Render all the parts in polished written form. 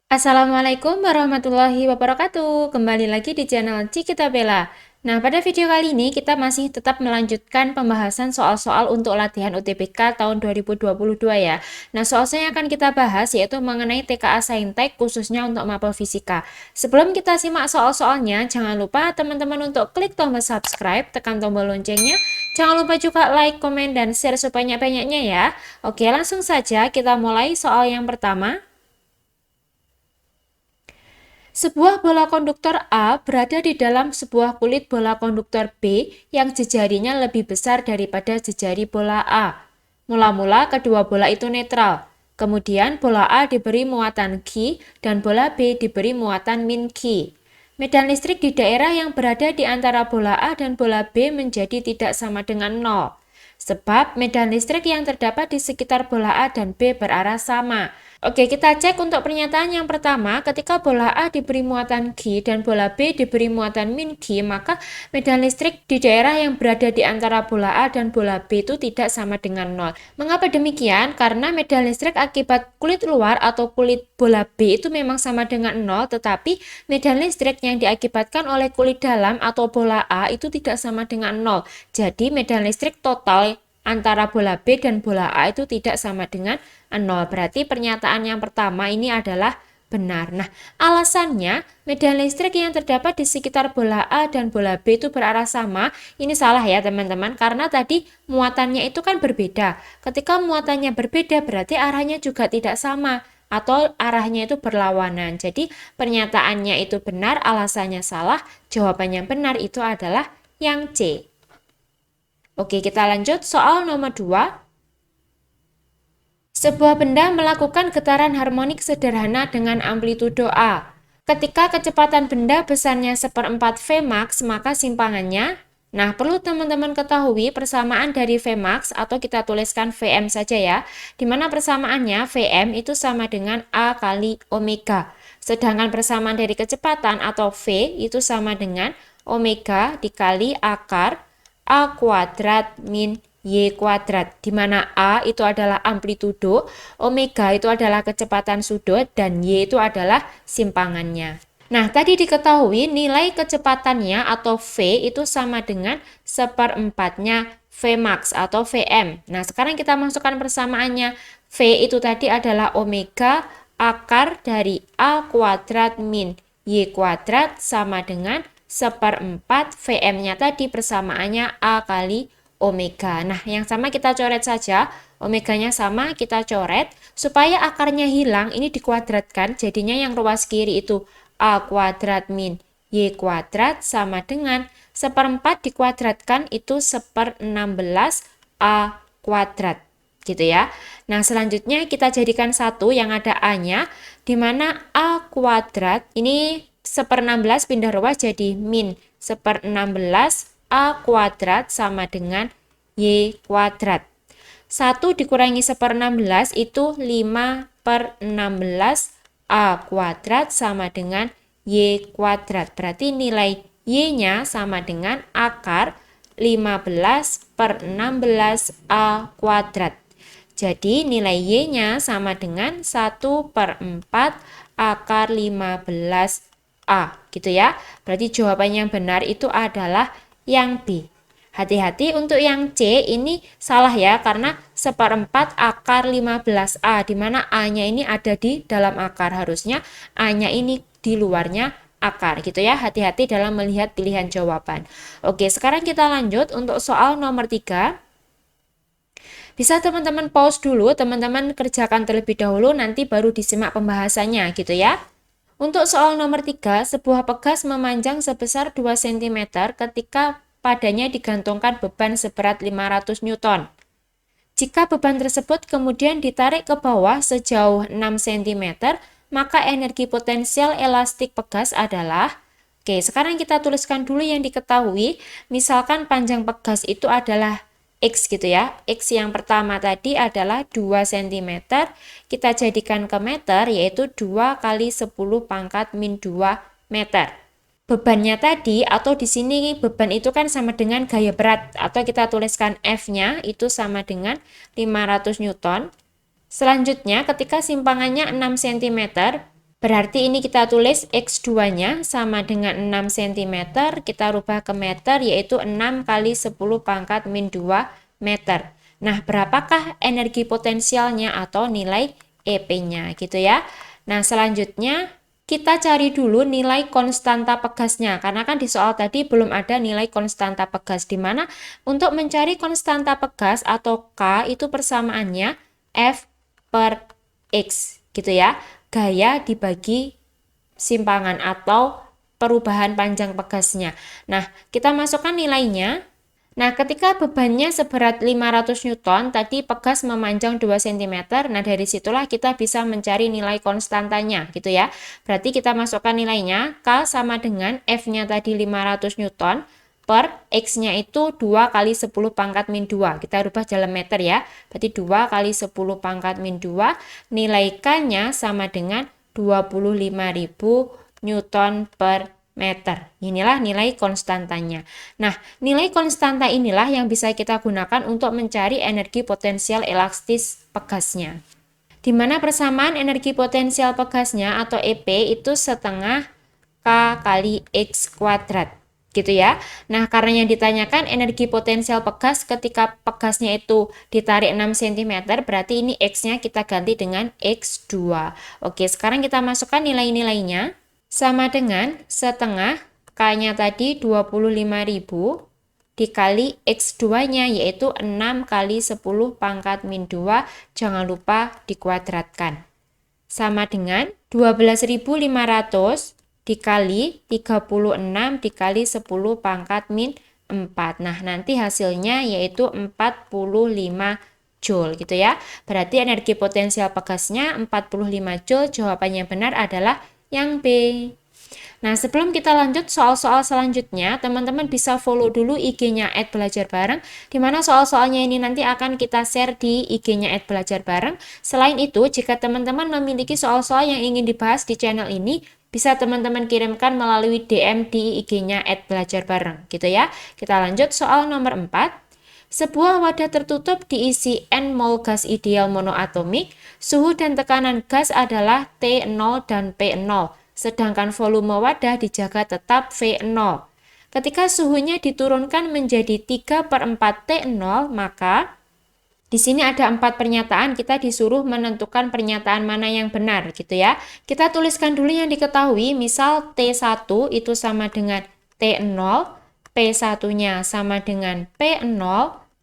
Assalamualaikum warahmatullahi wabarakatuh. Kembali lagi di channel Cikita Bella. Nah, pada video kali ini kita masih tetap melanjutkan pembahasan soal-soal untuk latihan UTBK tahun 2022 ya. Nah, soal-soal yang akan kita bahas yaitu mengenai TKA Saintek khususnya untuk mapel fisika. Sebelum kita simak soal-soalnya, jangan lupa teman-teman untuk klik tombol subscribe, tekan tombol loncengnya. Jangan lupa juga like, komen, dan share sebanyak-banyaknya ya. Oke, langsung saja kita mulai soal yang pertama. Sebuah bola konduktor A berada di dalam sebuah kulit bola konduktor B yang jejarinya lebih besar daripada jejari bola A. Mula-mula kedua bola itu netral. Kemudian bola A diberi muatan Q dan bola B diberi muatan min Q. Medan listrik di daerah yang berada di antara bola A dan bola B menjadi tidak sama dengan 0. Sebab medan listrik yang terdapat di sekitar bola A dan B berarah sama. Oke, kita cek untuk pernyataan yang pertama, ketika bola A diberi muatan Q dan bola B diberi muatan min Q, maka medan listrik di daerah yang berada di antara bola A dan bola B itu tidak sama dengan 0. Mengapa demikian? Karena medan listrik akibat kulit luar atau kulit bola B itu memang sama dengan 0, tetapi medan listrik yang diakibatkan oleh kulit dalam atau bola A itu tidak sama dengan 0. Jadi medan listrik total antara bola B dan bola A itu tidak sama dengan 0. Berarti pernyataan yang pertama ini adalah benar. Nah, alasannya medan listrik yang terdapat di sekitar bola A dan bola B itu berarah sama. Ini salah ya teman-teman, karena tadi muatannya itu kan berbeda. Ketika muatannya berbeda berarti arahnya juga tidak sama atau arahnya itu berlawanan. Jadi pernyataannya itu benar, alasannya salah. Jawaban yang benar itu adalah yang C. Oke, kita lanjut soal nomor 2. Sebuah benda melakukan getaran harmonik sederhana dengan amplitudo A. Ketika kecepatan benda besarnya 1/4 Vmax, maka simpangannya, nah perlu teman-teman ketahui persamaan dari Vmax atau kita tuliskan Vm saja ya, dimana persamaannya Vm itu sama dengan A kali omega. Sedangkan persamaan dari kecepatan atau V itu sama dengan omega dikali akar A kuadrat min Y kuadrat, di mana A itu adalah amplitudo, omega itu adalah kecepatan sudut, dan Y itu adalah simpangannya. Nah, tadi diketahui nilai kecepatannya atau V itu sama dengan 1/4-nya Vmax atau Vm. Nah, sekarang kita masukkan persamaannya. V itu tadi adalah omega akar dari A kuadrat min Y kuadrat sama dengan 1/4 Vm-nya tadi persamaannya A kali omega. Nah, yang sama kita coret saja. Omeganya sama, kita coret. Supaya akarnya hilang, ini dikuadratkan. Jadinya yang ruas kiri itu A kuadrat min Y kuadrat sama dengan 1/4 dikuadratkan itu 1/16 A kuadrat. Gitu ya. Nah, selanjutnya kita jadikan satu yang ada A-nya. Di mana A kuadrat ini 1/16 pindah ruas jadi min 1/16 A kuadrat sama dengan Y kuadrat. 1 dikurangi 1/16 itu 5/16 A kuadrat sama dengan Y kuadrat. Berarti nilai Y-nya sama dengan akar 15/16 A kuadrat. Jadi nilai Y-nya sama dengan 1/4 akar 15A. Gitu ya. Berarti jawaban yang benar itu adalah yang B. Hati-hati untuk yang C ini salah ya, karena 1/4 akar 15A, di mana A-nya ini ada di dalam akar, harusnya A-nya ini di luarnya akar gitu ya. Hati-hati dalam melihat pilihan jawaban. Oke, sekarang kita lanjut untuk soal nomor 3. Bisa teman-teman pause dulu, teman-teman kerjakan terlebih dahulu, nanti baru disimak pembahasannya gitu ya. Untuk soal nomor 3, sebuah pegas memanjang sebesar 2 cm ketika padanya digantungkan beban seberat 500 Newton. Jika beban tersebut kemudian ditarik ke bawah sejauh 6 cm, maka energi potensial elastik pegas adalah, oke, sekarang kita tuliskan dulu yang diketahui. Misalkan panjang pegas itu adalah X gitu ya. X yang pertama tadi adalah 2 cm. Kita jadikan ke meter, yaitu 2 kali 10 pangkat min 2 meter. Bebannya tadi, atau di sini beban itu kan sama dengan gaya berat, atau kita tuliskan F-nya itu sama dengan 500 Newton. Selanjutnya, ketika simpangannya 6 cm, Berarti ini kita tulis X2-nya sama dengan 6 cm, kita rubah ke meter yaitu 6 kali 10 pangkat min 2 meter. Nah, berapakah energi potensialnya atau nilai EP-nya gitu ya. Nah, selanjutnya kita cari dulu nilai konstanta pegasnya, karena kan di soal tadi belum ada nilai konstanta pegas, di mana untuk mencari konstanta pegas atau K itu persamaannya F per X gitu ya. Gaya dibagi simpangan atau perubahan panjang pegasnya. Nah, kita masukkan nilainya. Nah, ketika bebannya seberat 500 Newton, tadi pegas memanjang 2 cm. Nah, dari situlah kita bisa mencari nilai konstantanya, gitu ya. Berarti kita masukkan nilainya, K sama dengan F-nya tadi 500 Newton, per X-nya itu 2 kali 10 pangkat min 2. Kita rubah dalam meter ya. Berarti 2 kali 10 pangkat min 2. Nilai K-nya sama dengan 25.000 Newton per meter. Inilah nilai konstantanya. Nah, nilai konstanta inilah yang bisa kita gunakan untuk mencari energi potensial elastis pegasnya. Di mana persamaan energi potensial pegasnya atau EP itu setengah K kali X kuadrat. Gitu ya. Nah, karena yang ditanyakan energi potensial pegas ketika pegasnya itu ditarik 6 cm, berarti ini X-nya kita ganti dengan X2. Oke, sekarang kita masukkan nilai-nilainya. Sama dengan setengah K-nya tadi 25.000 dikali X2-nya yaitu 6 kali 10 pangkat min 2, jangan lupa dikuadratkan. Sama dengan 12.500 dikali 36 dikali 10 pangkat min 4. Nah, nanti hasilnya yaitu 45 Joule gitu ya. Berarti energi potensial pegasnya 45 Joule. Jawabannya benar adalah yang B. Nah, sebelum kita lanjut soal-soal selanjutnya, teman-teman bisa follow dulu IG-nya @belajarbareng, di mana soal-soalnya ini nanti akan kita share di IG-nya @belajarbareng. Selain itu, jika teman-teman memiliki soal-soal yang ingin dibahas di channel ini, bisa teman-teman kirimkan melalui DM di IG-nya @belajarbareng, gitu ya. Kita lanjut soal nomor 4. Sebuah wadah tertutup diisi N mol gas ideal monoatomik, suhu dan tekanan gas adalah T0 dan P0, sedangkan volume wadah dijaga tetap V0. Ketika suhunya diturunkan menjadi 3/4 T0, maka di sini ada 4 pernyataan, kita disuruh menentukan pernyataan mana yang benar gitu ya. Kita tuliskan dulu yang diketahui, misal T1 itu sama dengan T0, P1-nya sama dengan P0,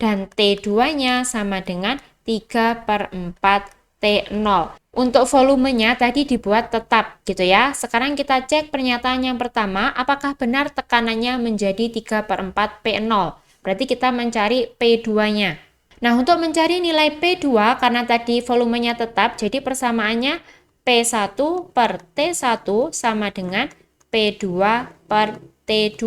dan T2-nya sama dengan 3/4 T0. Untuk volumenya tadi dibuat tetap gitu ya. Sekarang kita cek pernyataan yang pertama, apakah benar tekanannya menjadi 3/4 P0. Berarti kita mencari P2-nya. Nah, untuk mencari nilai P2, karena tadi volumenya tetap, jadi persamaannya P1 per T1 sama dengan P2 per T2.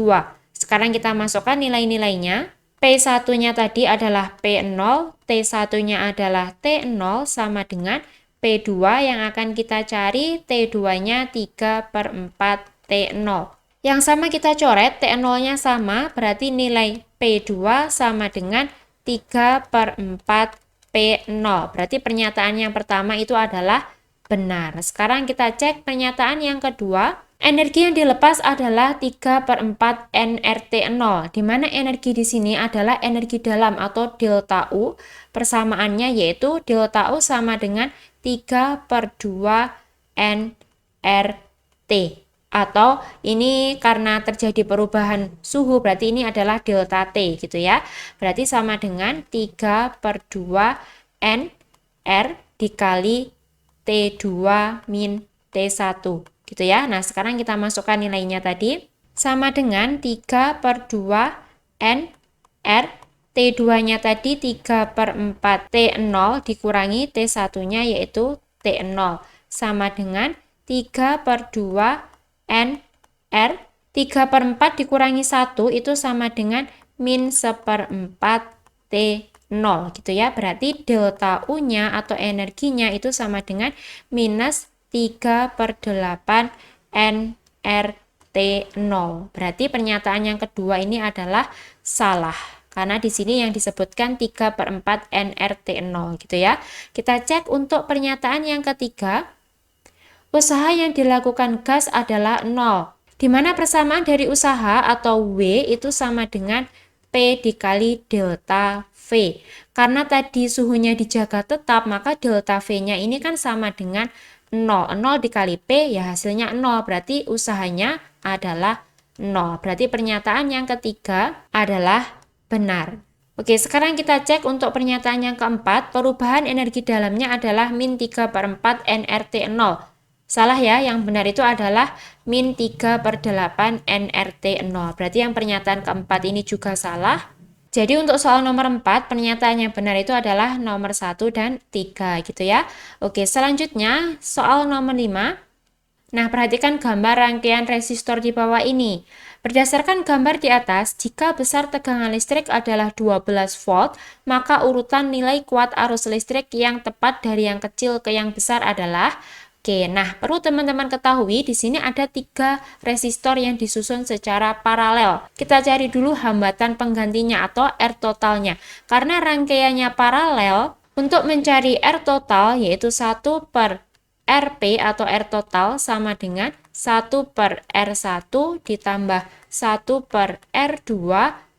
Sekarang kita masukkan nilai-nilainya. P1-nya tadi adalah P0, T1-nya adalah T0 sama dengan P2 yang akan kita cari T2-nya 3/4 T0. Yang sama kita coret, T0-nya sama, berarti nilai P2 sama dengan 3/4 P0. Berarti pernyataan yang pertama itu adalah benar. Sekarang kita cek pernyataan yang kedua. Energi yang dilepas adalah 3/4 nRT0, di mana energi di sini adalah energi dalam atau delta U. Persamaannya yaitu delta U sama dengan 3/2 nRT. Atau ini karena terjadi perubahan suhu, berarti ini adalah delta T gitu ya. Berarti sama dengan 3/2 nR dikali T2 min T1. Gitu ya. Nah, sekarang kita masukkan nilainya tadi sama dengan 3/2 nR, T2-nya tadi 3/4 T0 dikurangi T1-nya yaitu T0 sama dengan 3/2 nR, 3/4 dikurangi 1 itu sama dengan min 1/4 T0 gitu ya. Berarti delta U-nya atau energinya itu sama dengan minus 3/8 nRT0. Berarti pernyataan yang kedua ini adalah salah. Karena di sini yang disebutkan 3/4 nRT0 gitu ya. Kita cek untuk pernyataan yang ketiga. usaha yang dilakukan gas adalah 0. Di mana persamaan dari usaha atau W itu sama dengan P dikali delta V. Karena tadi suhunya dijaga tetap, maka delta V-nya ini kan sama dengan 0. 0 dikali P ya hasilnya 0, berarti usahanya adalah 0. Berarti pernyataan yang ketiga adalah benar. Oke, sekarang kita cek untuk pernyataan yang keempat, perubahan energi dalamnya adalah min 3/4 nRT0. Salah ya, yang benar itu adalah min 3/8 nRT0. Berarti yang pernyataan keempat ini juga salah. Jadi untuk soal nomor 4, pernyataan yang benar itu adalah nomor 1 dan 3 gitu ya. Oke, selanjutnya soal nomor 5. Nah, perhatikan gambar rangkaian resistor di bawah ini. Berdasarkan gambar di atas, jika besar tegangan listrik adalah 12 volt, maka urutan nilai kuat arus listrik yang tepat dari yang kecil ke yang besar adalah. Oke, nah perlu teman-teman ketahui di sini ada 3 resistor yang disusun secara paralel. Kita cari dulu hambatan penggantinya atau R totalnya. Karena rangkaiannya paralel, untuk mencari R total yaitu 1 per RP atau R total sama dengan 1 per R1 ditambah 1 per R2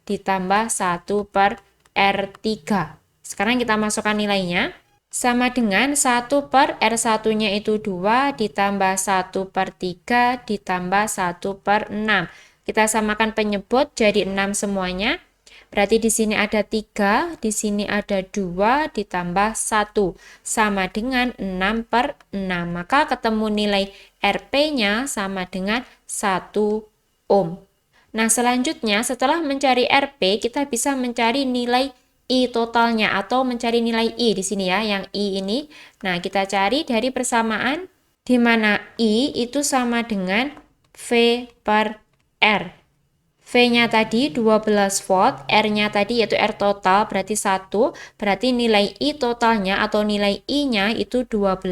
ditambah 1 per R3. Sekarang kita masukkan nilainya. Sama dengan 1 per R1-nya itu 2 ditambah 1 per 3 ditambah 1 per 6. Kita samakan penyebut jadi 6 semuanya. Berarti di sini ada 3, di sini ada 2 ditambah 1. Sama dengan 6 per 6. Maka ketemu nilai RP-nya sama dengan 1 ohm. Nah, selanjutnya setelah mencari RP, kita bisa mencari nilai I totalnya atau mencari nilai I di sini ya, yang I ini. Nah, kita cari dari persamaan di mana I itu sama dengan V per R. V-nya tadi 12 volt, R-nya tadi yaitu R total berarti 1, berarti nilai I totalnya atau nilai I-nya itu 12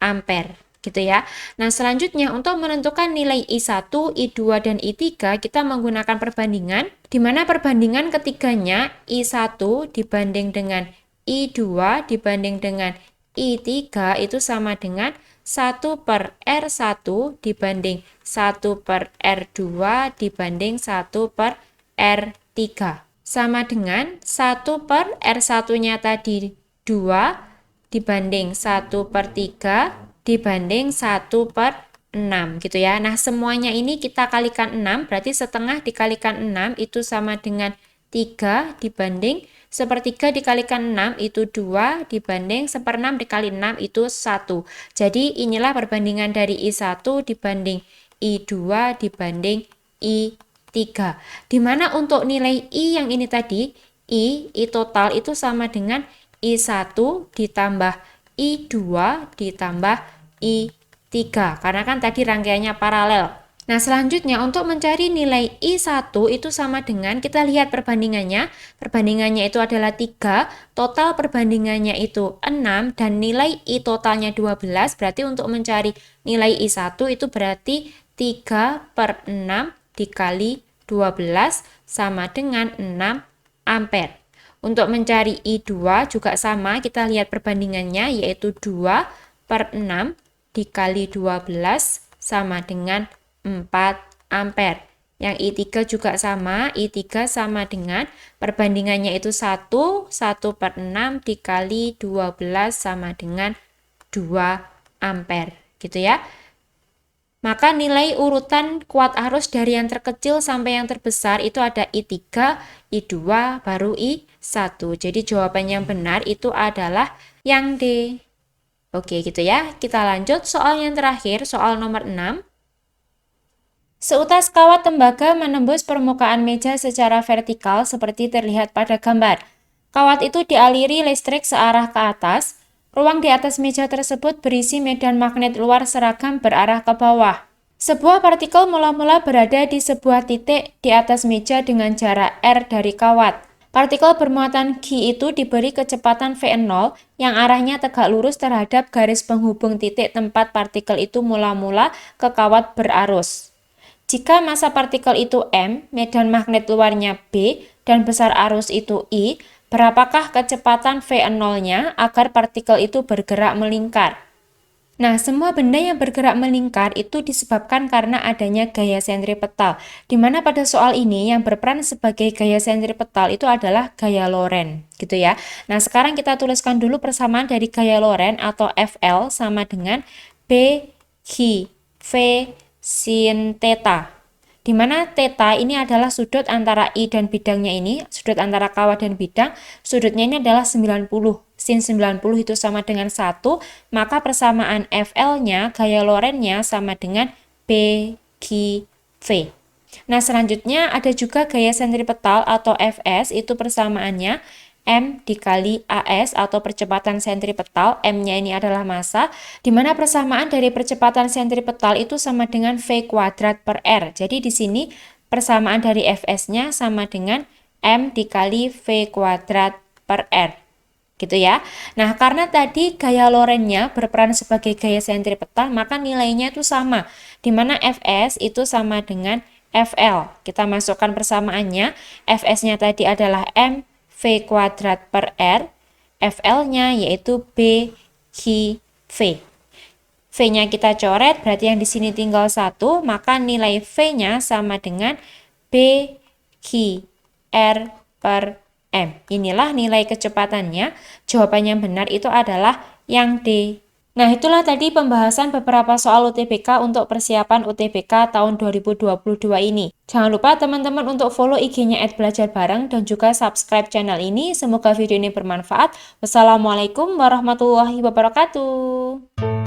ampere. Gitu ya. Nah, selanjutnya untuk menentukan nilai I1, I2, dan I3 kita menggunakan perbandingan di mana perbandingan ketiganya I1 dibanding dengan I2 dibanding dengan I3 itu sama dengan 1 per R1 dibanding 1 per R2 dibanding 1 per R3. Sama dengan 1 per R1-nya tadi 2 dibanding 1 per 3 dibanding 1 per 6 gitu ya. Nah, semuanya ini kita kalikan 6, berarti setengah dikalikan 6 itu sama dengan 3 dibanding sepertiga dikalikan 6 itu 2 dibanding seperenam dikali 6 itu 1. Jadi inilah perbandingan dari I1 dibanding I2 dibanding I3. Dimana untuk nilai I yang ini tadi, I total itu sama dengan I1 ditambah I2 ditambah I3 karena kan tadi rangkaiannya paralel. Nah, selanjutnya untuk mencari nilai I1 itu sama dengan kita lihat perbandingannya. Perbandingannya itu adalah 3, total perbandingannya itu 6 dan nilai I totalnya 12. Berarti untuk mencari nilai I1 itu berarti 3 per 6 dikali 12 sama dengan 6 ampere. Untuk mencari I2 juga sama, kita lihat perbandingannya yaitu 2 per 6 dikali 12 sama dengan 4 ampere. Yang I3 juga sama, I3 sama dengan perbandingannya itu 1 per 6 dikali 12 sama dengan 2 ampere gitu ya. Maka nilai urutan kuat arus dari yang terkecil sampai yang terbesar itu ada I3, I2, baru I1. Jadi jawaban yang benar itu adalah yang D. Oke gitu ya. Kita lanjut soal yang terakhir, soal nomor 6. Seutas kawat tembaga menembus permukaan meja secara vertikal seperti terlihat pada gambar. Kawat itu dialiri listrik searah ke atas. Ruang di atas meja tersebut berisi medan magnet luar seragam berarah ke bawah. Sebuah partikel mula-mula berada di sebuah titik di atas meja dengan jarak R dari kawat. Partikel bermuatan G itu diberi kecepatan V0 yang arahnya tegak lurus terhadap garis penghubung titik tempat partikel itu mula-mula ke kawat berarus. Jika massa partikel itu M, medan magnet luarnya B, dan besar arus itu I, berapakah kecepatan V0-nya agar partikel itu bergerak melingkar? Nah, semua benda yang bergerak melingkar itu disebabkan karena adanya gaya sentripetal, di mana pada soal ini yang berperan sebagai gaya sentripetal itu adalah gaya Lorentz, gitu ya. Nah, sekarang kita tuliskan dulu persamaan dari gaya Lorentz atau FL sama dengan B, Q, V, sin theta. Di mana theta ini adalah sudut antara I dan bidangnya ini, sudut antara kawah dan bidang, sudutnya ini adalah 90. Sin 90 itu sama dengan 1, maka persamaan FL-nya, gaya Lorentz-nya sama dengan BQV. Nah, selanjutnya ada juga gaya sentripetal atau Fs, itu persamaannya M dikali AS atau percepatan sentripetal, M-nya ini adalah massa, di mana persamaan dari percepatan sentripetal itu sama dengan V kuadrat per R. Jadi di sini persamaan dari Fs-nya sama dengan M dikali V kuadrat per R. Gitu ya. Nah, karena tadi gaya Lorentz-nya berperan sebagai gaya sentripetal, maka nilainya itu sama, di mana Fs itu sama dengan Fl. Kita masukkan persamaannya, Fs-nya tadi adalah M V kuadrat per R, FL-nya yaitu B Q V. V-nya kita coret, berarti yang di sini tinggal 1, maka nilai V-nya sama dengan B Q R per M. Inilah nilai kecepatannya. Jawaban yang benar itu adalah yang D. Nah, itulah tadi pembahasan beberapa soal UTBK untuk persiapan UTBK tahun 2022 ini. Jangan lupa teman-teman untuk follow IG-nya @belajarbareng dan juga subscribe channel ini. Semoga video ini bermanfaat. Wassalamualaikum warahmatullahi wabarakatuh.